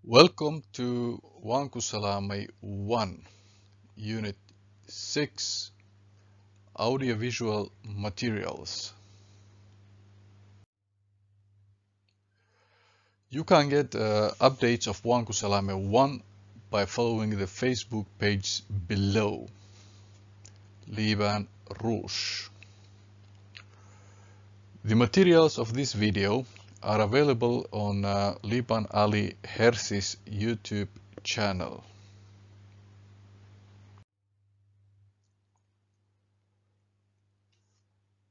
Welcome to Wankusalame 1, Unit 6, Audiovisual Materials. You can get updates of Wankusalame 1 by following the Facebook page below, Liban Rouge. The materials of this video are available on Liban Ali Hersi's YouTube channel.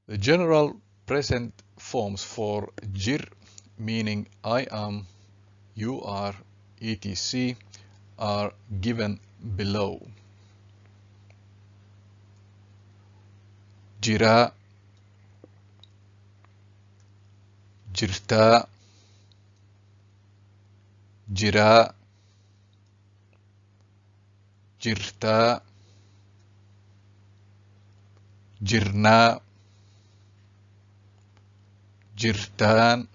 The general present forms for jir, meaning I am, you are, etc., are given below. Jira, jirta, jira, jirta, jirna, jirtan,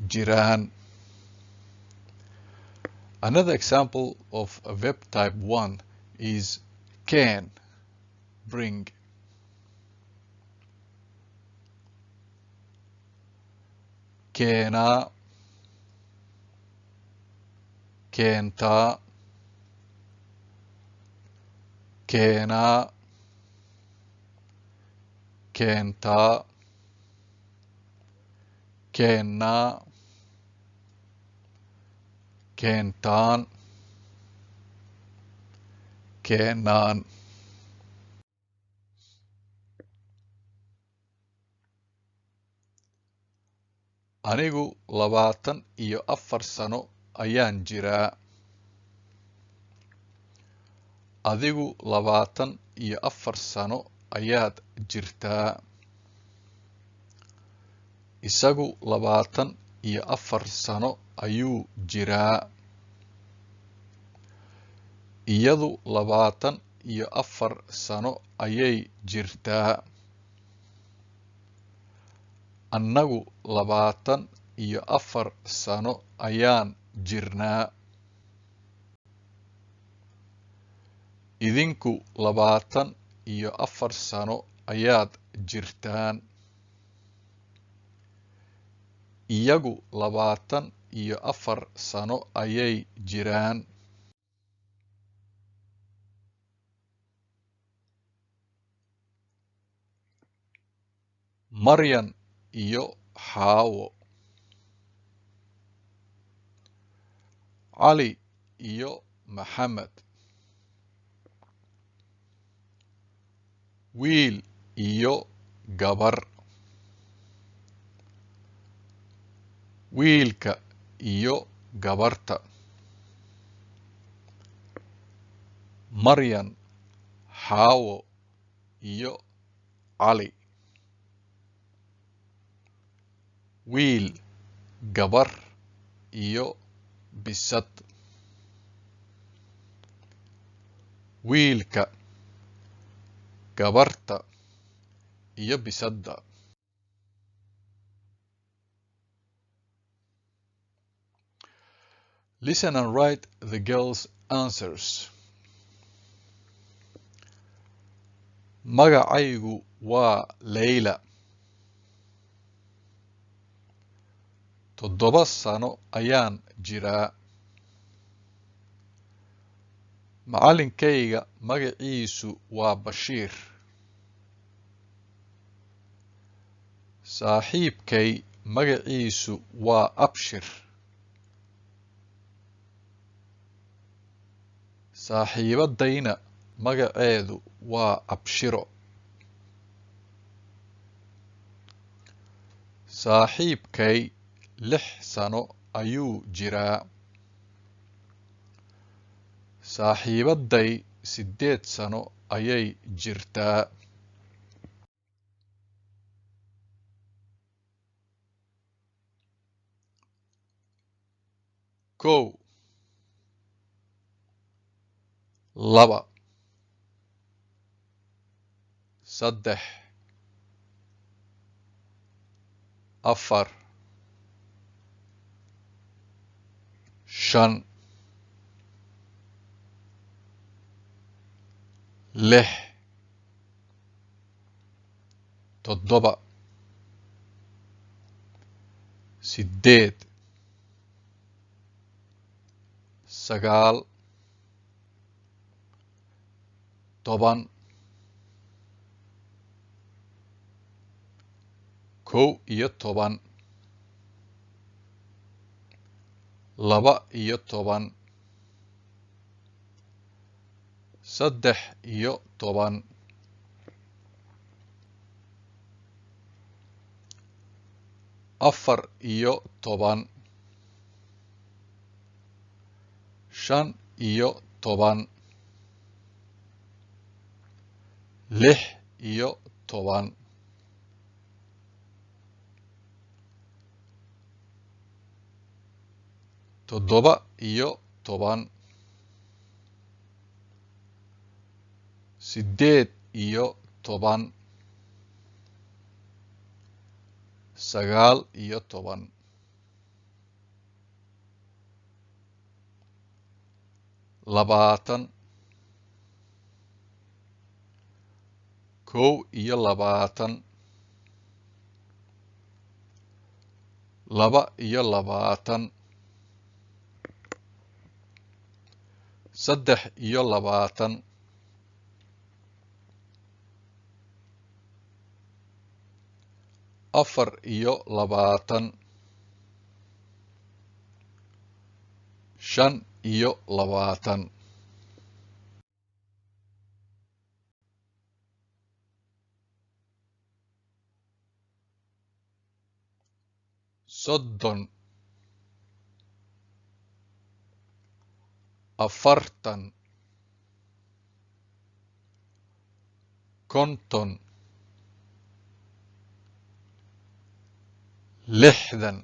jiran. Another example of a verb type 1 is can, bring. Kena, kenta, kena, kenta, kenna, kentan, kenan. Anigu 24 sano ayaan jiraa. Adigu 24 sano ayaad jirtaa. Isagu 24 sano ayuu jiraa. Iyadu 24 sano ayay jirtaa. Annagu 24 sano ayaan jirnaa. Idinku 24 sano ayaad jirtaan. Iyagu 24 sano ayay jiraan. Maryan iyo Xaawo. Cali iyo Maxamed. Wiil iyo gabar. Wiilka iyo gabarta. Maryan, Xaawo iyo Cali. Wiil, gabar iyo bisad. Wiilka, gabarta iyo bisadda. Listen and write the girls' answers. Magacaygu waa Layla. 7 sano ayaan jiraa. Macallinkayga magaciisu waa Bashiir. Saaxiibkay magaciisu waa Abshir. Saaxiibadayna magaceedu waa Abshiro. Saaxiibkay 6 sano ayuu jiraa. Saaxiibaday 8 sano ayay jirtaa. Kow, 2, 3, 4, shan lix toddoba sideed sagaal toban kow iyo toban laba iyo toban saddex iyo toban afar iyo toban shan iyo toban lix iyo toban toddoba iyo toban sideed iyo toban sagaal iyo toban labaatan kow iyo labaatan laba iyo labaatan saddex iyo labaatan afar iyo labaatan shan iyo labaatan soddon afartan konton lixdan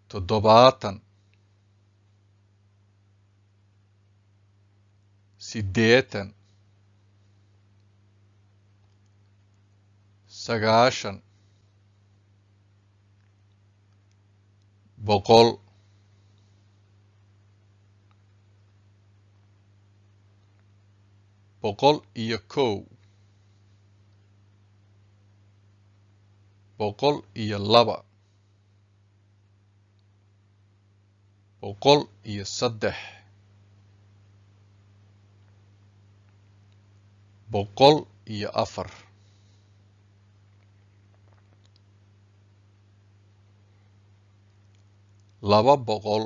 toddobaatan siddeetan sagaashan boqol boqol iyo kow boqol iyo laba boqol iyo saddex boqol iyo afar laba boqol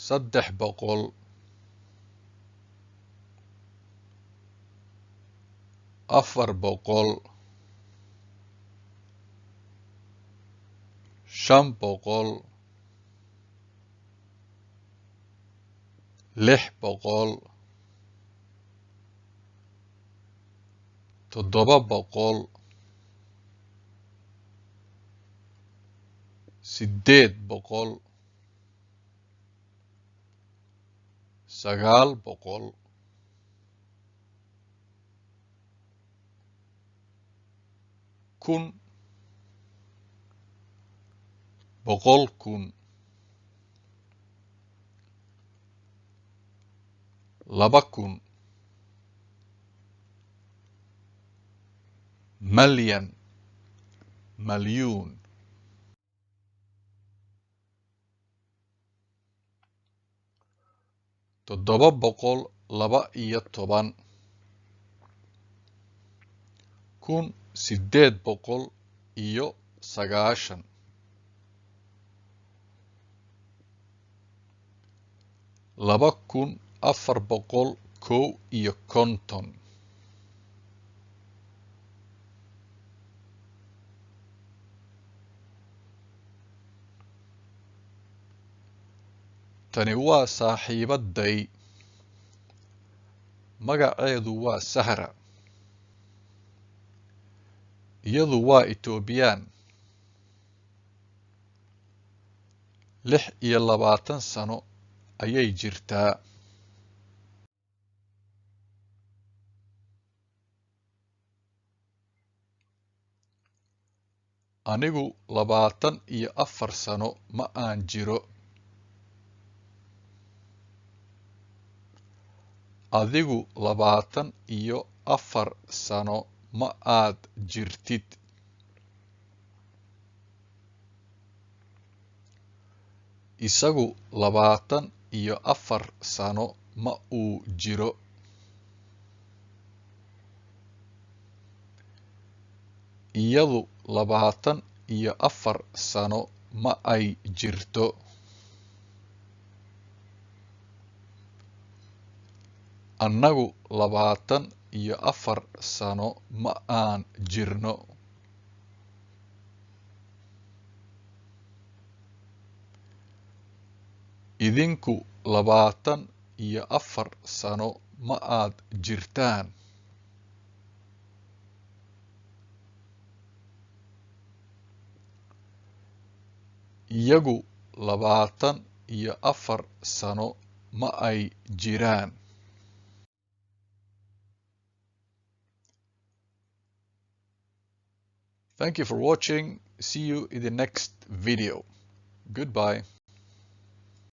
saddex boqol afar boqol shan boqol lix boqol toddoba boqol siddeed boqol sagaal boqol kun boqol kun laba kun malyan malyuun toddoba boqol laba iyo toban kun siddeed boqol iyo sagaashan laba kun afar boqol kow iyo konton tani waa saaxiibaday magaceedu waa sahra iyadu waa Itoobiyaan 26 sano ayay jirtaa Anigu 24 sano ma aan jiro. Adigu 24 sano ma aad jirtid. Isagu 24 sano ma uu jiro. Iyadu 24 sano ma ay jirto. Annagu 24 sano ma aan jirno. Idinku 24 sano ma aad jirtaan. Iyagu 24 sano ma ay jiraan. Thank you for watching. See you in the next video. Goodbye.